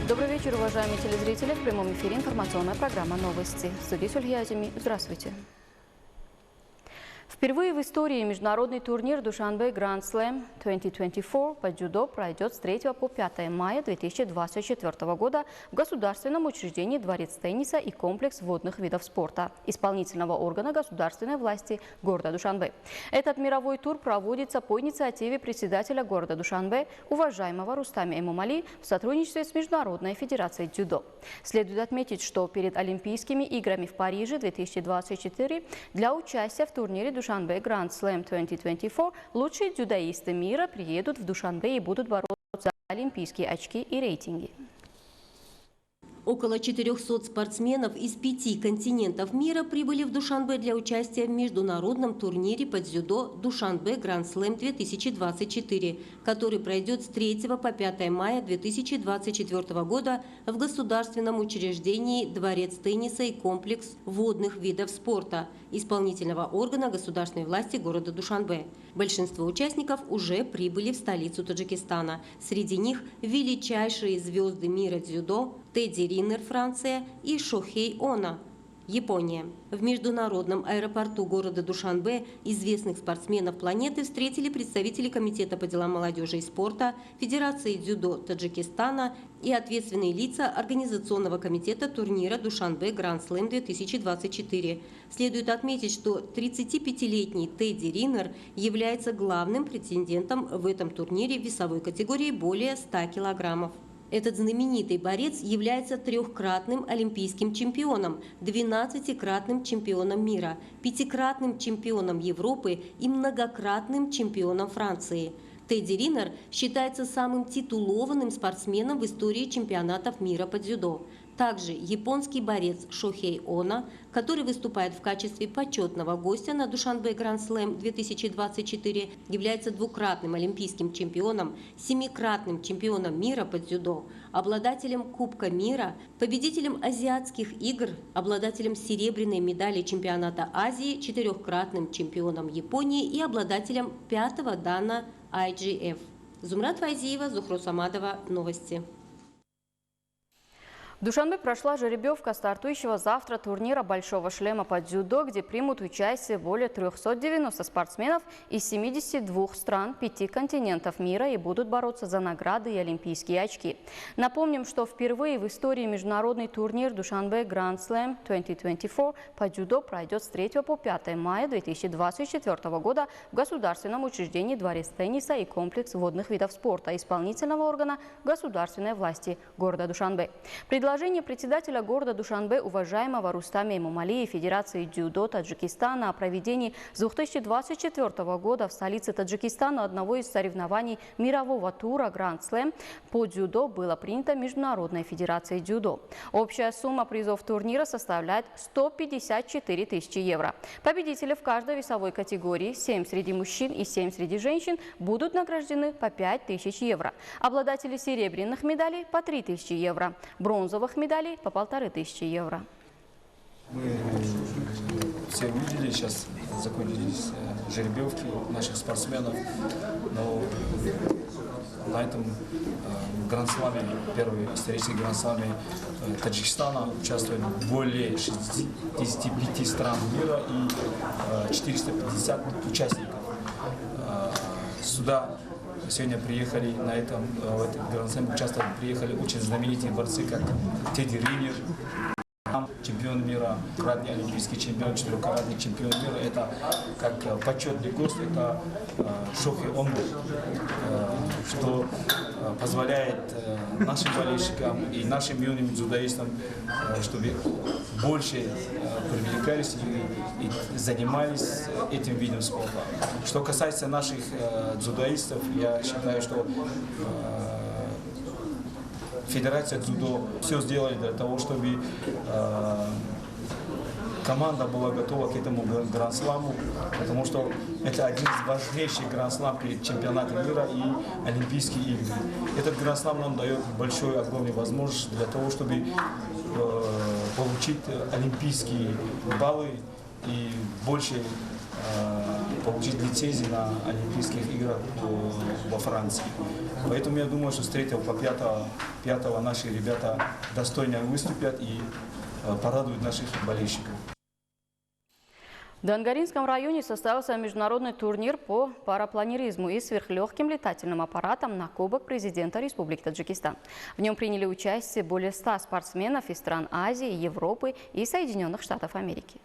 Добрый вечер, уважаемые телезрители. В прямом эфире информационная программа «Новости». В студии Сулья Азими. Здравствуйте. Впервые в истории международный турнир Душанбе Grand Slam 2024 по дзюдо пройдет с 3 по 5 мая 2024 года в государственном учреждении Дворец тенниса и комплекс водных видов спорта исполнительного органа государственной власти города Душанбе. Этот мировой тур проводится по инициативе председателя города Душанбе, уважаемого Рустама Эмомали, в сотрудничестве с Международной федерацией дзюдо. Следует отметить, что перед Олимпийскими играми в Париже 2024 для участия в турнире Душанбе Grand Slam 2024 лучшие дзюдоисты мира приедут в Душанбе и будут бороться за олимпийские очки и рейтинги. Около 400 спортсменов из 5 континентов мира прибыли в Душанбе для участия в международном турнире по дзюдо Душанбе Grand Slam 2024, который пройдет с 3 по 5 мая 2024 года в государственном учреждении Дворец тенниса и комплекс водных видов спорта исполнительного органа государственной власти города Душанбе. Большинство участников уже прибыли в столицу Таджикистана. Среди них величайшие звезды мира дзюдо Тедди Ринер, Франция, и Шохей Оно, Япония. В международном аэропорту города Душанбе известных спортсменов планеты встретили представители Комитета по делам молодежи и спорта, Федерации дзюдо Таджикистана и ответственные лица Организационного комитета турнира Душанбе Grand Slam 2024. Следует отметить, что 35-летний Тедди Ринер является главным претендентом в этом турнире в весовой категории более 100 килограммов. Этот знаменитый борец является трехкратным олимпийским чемпионом, 12-кратным чемпионом мира, 5-кратным чемпионом Европы и многократным чемпионом Франции. Тедди Ринер считается самым титулованным спортсменом в истории чемпионатов мира по дзюдо. Также японский борец Шохей Оно, который выступает в качестве почетного гостя на Душанбе Grand Slam 2024, является двукратным олимпийским чемпионом, 7-кратным чемпионом мира по дзюдо, обладателем Кубка мира, победителем азиатских игр, обладателем серебряной медали чемпионата Азии, 4-кратным чемпионом Японии и обладателем 5-го дана IGF. Зумрат Файзиева, Зухру Самадова. Новости. В Душанбе прошла жеребьевка стартующего завтра турнира «Большого шлема» по дзюдо, где примут участие более 390 спортсменов из 72 стран 5 континентов мира и будут бороться за награды и олимпийские очки. Напомним, что впервые в истории международный турнир Душанбе Grand Slam 2024 по дзюдо пройдет с 3 по 5 мая 2024 года в государственном учреждении Дворец тенниса и комплекс водных видов спорта исполнительного органа государственной власти города Душанбе. Предложение председателя города Душанбе, уважаемого Рустама Эмомали и Федерации дзюдо Таджикистана о проведении с 2024 года в столице Таджикистана одного из соревнований мирового тура Grand Slam по дзюдо было принято Международной федерацией дзюдо. Общая сумма призов турнира составляет 154 тысячи евро. Победители в каждой весовой категории, 7 среди мужчин и 7 среди женщин, будут награждены по 5 тысяч евро. Обладатели серебряных медалей по 3 тысячи евро. Бронзовых медалей по 1500 евро. Мы все увидели, сейчас закончились жеребьевки наших спортсменов, но на этом гранд-сламе, первый исторический гранд-сламе Таджикистана участвует более 65 стран мира и 450 участников. Сюда сегодня приехали в этом гранд-сламе участвовать, приехали очень знаменитые борцы, как Тедди Ринер, чемпион мира, кратный олимпийский чемпион, 4-кратный чемпион мира. Это как почетный гость, это Шохей Оно, что позволяет нашим болельщикам и нашим юным дзюдоистам, чтобы больше привлекались и занимались этим видом спорта. Что касается наших дзюдоистов, я считаю, что Федерация дзюдо все сделали для того, чтобы команда была готова к этому гранд-сламу, потому что это один из важнейших гранд-слам перед чемпионатом мира и Олимпийские игры. Этот гранд-слам нам дает большую, огромную возможность для того, чтобы получить олимпийские баллы и больше получить лицензию на Олимпийских играх во Франции. Поэтому я думаю, что с 3 по 5 наши ребята достойно выступят и порадуют наших болельщиков. В Дангаринском районе состоялся международный турнир по парапланеризму и сверхлегким летательным аппаратам на Кубок президента Республики Таджикистан. В нем приняли участие более 100 спортсменов из стран Азии, Европы и Соединенных Штатов Америки.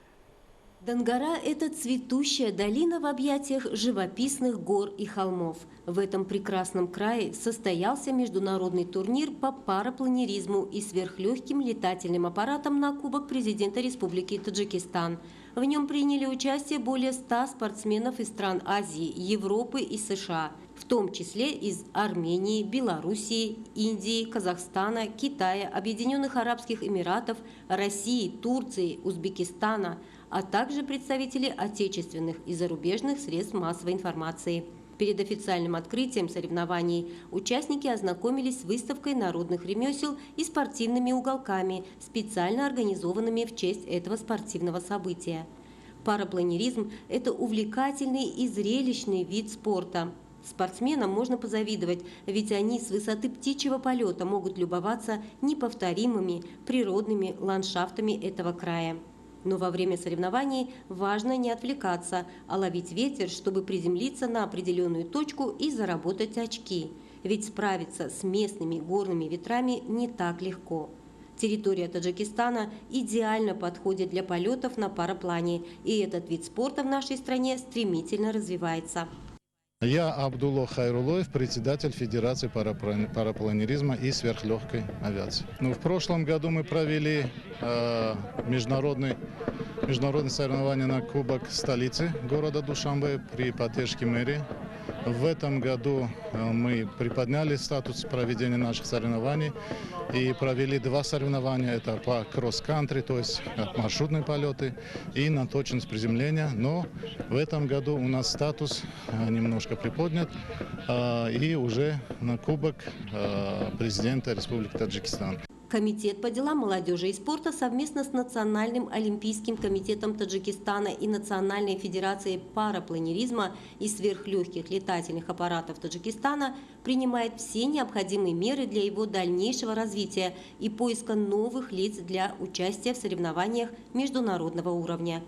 Дангара – это цветущая долина в объятиях живописных гор и холмов. В этом прекрасном крае состоялся международный турнир по парапланеризму и сверхлегким летательным аппаратам на Кубок президента Республики Таджикистан. В нем приняли участие более 100 спортсменов из стран Азии, Европы и США, в том числе из Армении, Белоруссии, Индии, Казахстана, Китая, Объединенных Арабских Эмиратов, России, Турции, Узбекистана, а также представители отечественных и зарубежных средств массовой информации. Перед официальным открытием соревнований участники ознакомились с выставкой народных ремесел и спортивными уголками, специально организованными в честь этого спортивного события. Парапланеризм – это увлекательный и зрелищный вид спорта. Спортсменам можно позавидовать, ведь они с высоты птичьего полета могут любоваться неповторимыми природными ландшафтами этого края. Но во время соревнований важно не отвлекаться, а ловить ветер, чтобы приземлиться на определенную точку и заработать очки. Ведь справиться с местными горными ветрами не так легко. Территория Таджикистана идеально подходит для полетов на параплане, и этот вид спорта в нашей стране стремительно развивается. Я Абдулло Хайрулоев, председатель Федерации парапланеризма и сверхлегкой авиации. В прошлом году мы провели международные соревнования на Кубок столицы города Душанбе при поддержке мэрии. В этом году мы приподняли статус проведения наших соревнований и провели 2 соревнования. Это по кросс-кантри, то есть маршрутные полеты, и на точность приземления. Но в этом году у нас статус немножко приподнят и уже на Кубок президента Республики Таджикистан. Комитет по делам молодежи и спорта совместно с Национальным олимпийским комитетом Таджикистана и Национальной федерацией парапланеризма и сверхлегких летательных аппаратов Таджикистана принимает все необходимые меры для его дальнейшего развития и поиска новых лиц для участия в соревнованиях международного уровня.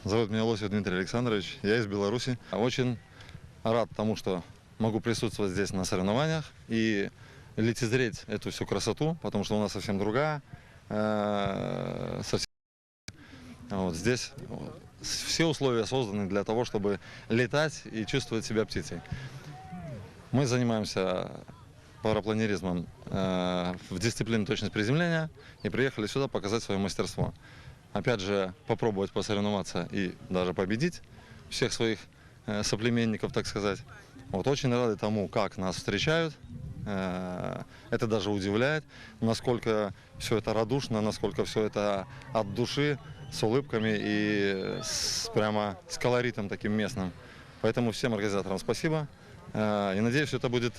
Зовут меня Лосев Дмитрий Александрович, я из Беларуси. Очень рад тому, что могу присутствовать здесь на соревнованиях и лицезреть эту всю красоту, потому что у нас совсем другая. Здесь все условия созданы для того, чтобы летать и чувствовать себя птицей. Мы занимаемся парапланеризмом в дисциплине точность приземления и приехали сюда показать свое мастерство. Опять же, попробовать посоревноваться и даже победить всех своих соплеменников, так сказать. Очень рады тому, как нас встречают. Это даже удивляет, насколько все это радушно, насколько все это от души, с улыбками и прямо с колоритом таким местным. Поэтому всем организаторам спасибо. И надеюсь, что это будет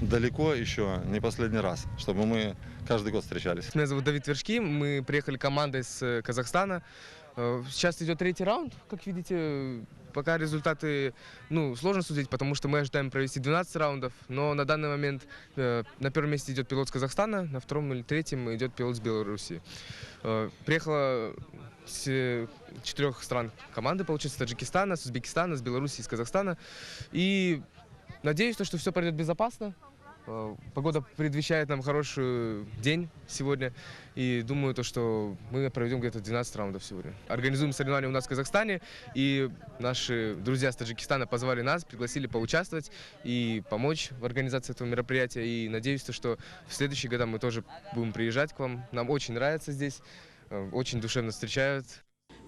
далеко еще, не последний раз, чтобы мы каждый год встречались. Меня зовут Давид Вершки, мы приехали командой с Казахстана. Сейчас идет 3-й раунд, как видите. Пока результаты, сложно судить, потому что мы ожидаем провести 12 раундов, но на данный момент на первом месте идет пилот с Казахстана, на 2-м или 3-м идет пилот с Белоруссии. Приехала с 4 стран команды, получается, с Таджикистана, с Узбекистана, с Белоруссии, с Казахстана. И надеюсь, что все пройдет безопасно. Погода предвещает нам хороший день сегодня, и думаю, что мы проведем где-то 12 раундов сегодня. Организуем соревнования у нас в Казахстане, и наши друзья с Таджикистана позвали нас, пригласили поучаствовать и помочь в организации этого мероприятия. И надеюсь, что в следующие годы мы тоже будем приезжать к вам. Нам очень нравится здесь, очень душевно встречают.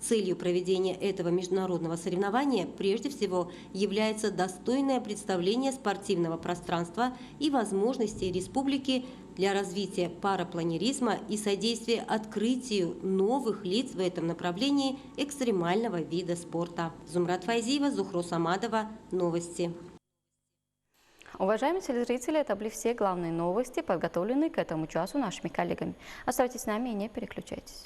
Целью проведения этого международного соревнования прежде всего является достойное представление спортивного пространства и возможностей республики для развития парапланеризма и содействия открытию новых лиц в этом направлении экстремального вида спорта. Зумрат Файзиева, Зухро Самадова. Новости. Уважаемые телезрители, это были все главные новости, подготовленные к этому часу нашими коллегами. Оставайтесь с нами и не переключайтесь.